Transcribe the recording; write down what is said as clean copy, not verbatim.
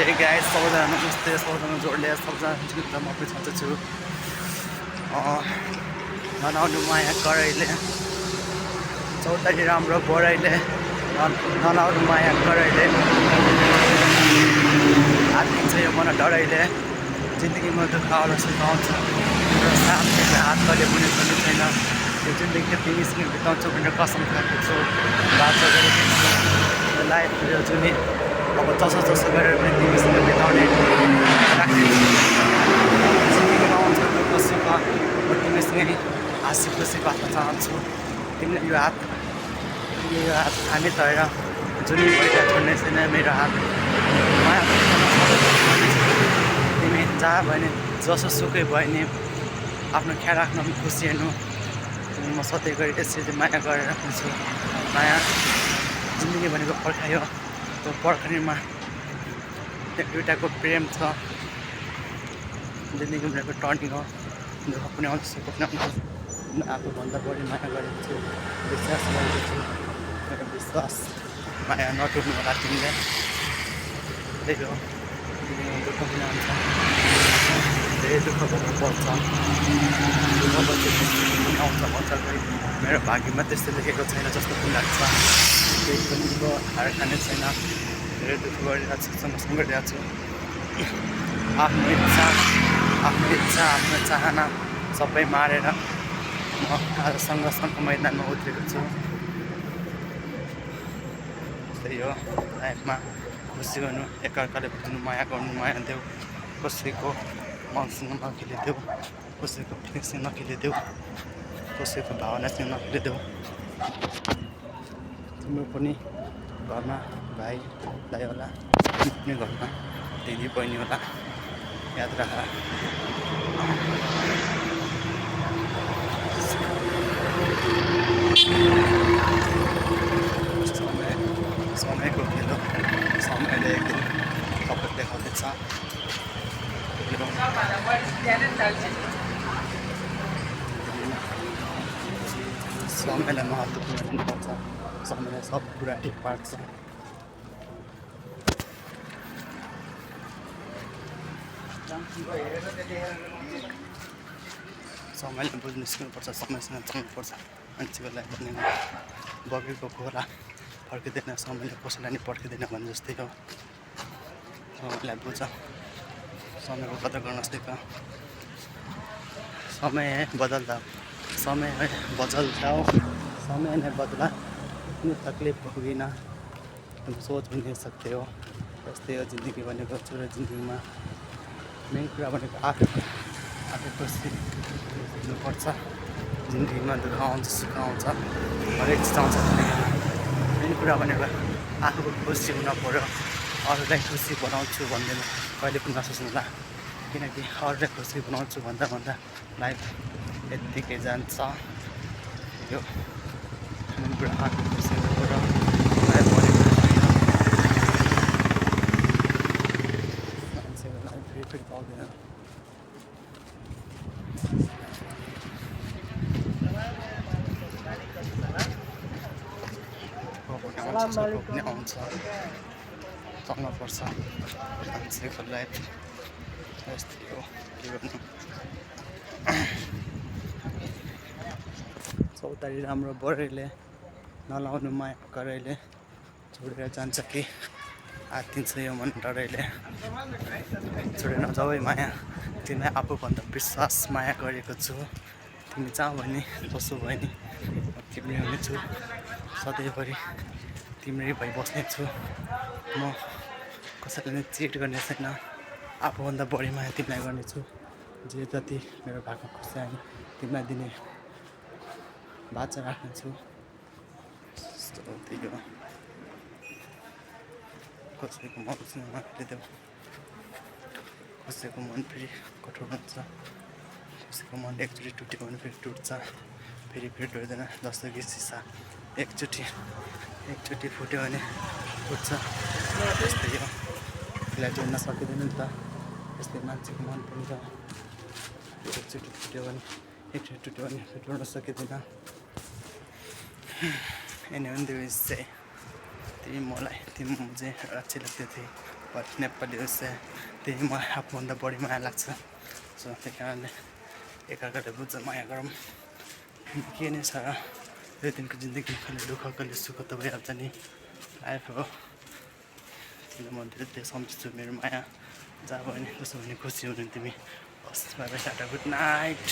Hey guys, सबैजना नमस्ते, सबैजना जोडले सबैजना जिउँदा म पनि छन्छु। ननाउनु माया करैले चौतारी राम्रो बढाइले ननाउनु माया करैले हात दिन्छ यो मन डराइले जिन्दगीमा दुःख आउन सिकाउँछ र साथले हात कहिले पनि पनि छैन यो जिन्दगी तिमीसँग बिताउँछु भनेर कसम खाएको छु बाचा गरेको छु लाइफ यो जुनी अब जसो जसो गरेर पनि तिमीसँग बिताउने जिन्दगीमा आउँछ दुःख सुख म तिमीसँगै हाँसी खुसी बाँच्न चाहन्छु तिमीले यो हात थामी तएर जुनी भएर छोड्ने छैन मेरो हात माया तिमी जहाँ भयो भने जसो सुकै भयो नि आफ्नो ख्याल राख्न खुसी हेर्नु म सधैँ गरी यसरी माया गरेर राख्छु माया जिन्दगी भनेको पर्खायो त्यो पर्खनीमा एउटाको प्रेम छ जिन्दगी भनेको टर्निङ हो दुःख पनि आउँछ सुख पनि आउँछ आफूभन्दा बढी माया गरेको छु विश्वास गरेको छु मेरो विश्वास माया नटुट्नु होला तिमीले त्यही हो जिन्दगीमा दुःख पनि आउँछ धेरै दुःख गर्नु पर्छ दुःख पनि आउँछ भन्छ मेरो भाग्यमा त्यस्तो लेखेको छैन जस्तो पनि लाग्छ केही पनि हार खाने छैन धेरै दुःख गरिरहेको छु सँगसँगै गरिरहेको छु आफ्नो इच्छा आफ्नो चाहना सबै मारेर म आज सङ्घर्षको मैदानमा उत्रेको छु त्यही हो लाइफमा खुसी गर्नु एकअर्काले बुझ्नु माया गर्नु माया देऊ कसैको मनसँग नखिलिदेऊ कसैको फिलिङ्ससँग नखिलिदेऊ कसैको भावनासँग नखिलिदेऊ तिम्रो पनि घरमा भाइ दाइ होला तिम्रो पनि घरमा दिदी बहिनी होला याद राख समयको खेलो समयले एक दिन सबै देखाउँदैछ समयलाई महत्त्वपूर्ण दिनुपर्छ समयले सब कुरा ठिक पार्छ समयले बुझ्नु सिक्नुपर्छ समयसँग चल्नुपर्छ मान्छेको लागि पनि बगेको खोला फर्किँदैन समयले कसैलाई नि पर्खिँदैन भने जस्तै हो समयलाई बुझ समयको कदर गर्न सिक समय बदल्दा समय बदल्दाओ समय नै बदला कुनै तकलिफ होगी ना तुम सोच भी नहीं सकते हो जस्तै हो जिन्दगी भनेको छोरा जिन्दगीमा मेन कुरा भनेको आफू खुसी हुनुपर्छ जिन्दगीमा दुःख आउँछ सुख आउँछ हरेक चिज आउँछ मेन कुरा भनेको आफूको खुसी हुन पऱ्यो अरूलाई खुसी बनाउँछु भन्दैन कहिले पनि नसोच्नुहोला किनकि अरूलाई खुसी बनाउँछु भन्दा लाइफ यत्तिकै जान्छ यो मेन कुरा आफू खुसी हुनु पऱ्यो लाइफ भनेको मान्छेको लाइफ फेरि पाउँदैन पनि आउँछ चल्नुपर्छ मान्छेको लाइफ यस्तै हो के गर्नु चौतारी राम्रो बढेले नलाउनु माया करैले छोडेर जान्छ कि आत्तिन्छ यो मन डराइले छोडेर नजाऊ है माया तिमीलाई आफूभन्दा विश्वास माया गरेको छु तिमी जहाँ भने जसो भयो नि म तिम्रै हुनेछु सधैँभरि तिम्रै भइ बस्नेछु म कसैले नै चिट गर्ने छैन आफूभन्दा बढी माया तिमीलाई गर्नेछु जे जति मेरो भएको खुसी आयो तिमीलाई दिने बाचा राख्नेछु त्यही हो कसैको मनसँग नखिलिदेऊ कसैको मन फेरि कठोर हुन्छ कसैको मन एकचोटि टुट्यो भने फेरि टुट्छ फेरि टुट्दैन जस्तो कि सिसा एकचोटि फुट्यो भने फुट्छ त्यस्तै हो त्यसलाई जोड्न सकिँदैन नि त त्यस्तै मान्छेको मन पनि छ एकचोटि फुट्यो भने जोड्न सकिँदैन एनीवन दिस चाहिँ तिमी मलाई तिमी मुझे अच्छी लगती थी बट नेपालीहरू चाहिँ त्यही मलाई आफूभन्दा बढी माया लाग्छ सो त्यही कारणले एकअर्काले बुझ्छ माया गरौँ के नै छ यो दिनको जिन्दगी कहिले दुःख कहिले सुख त भइहाल्छ नि लाइफ हो तिमीले म धेरै धेरै सम्झिन्छु मेरो माया जहाँ भयो नि कसो भने खुसी हुनु तिमी हस् by by tata good night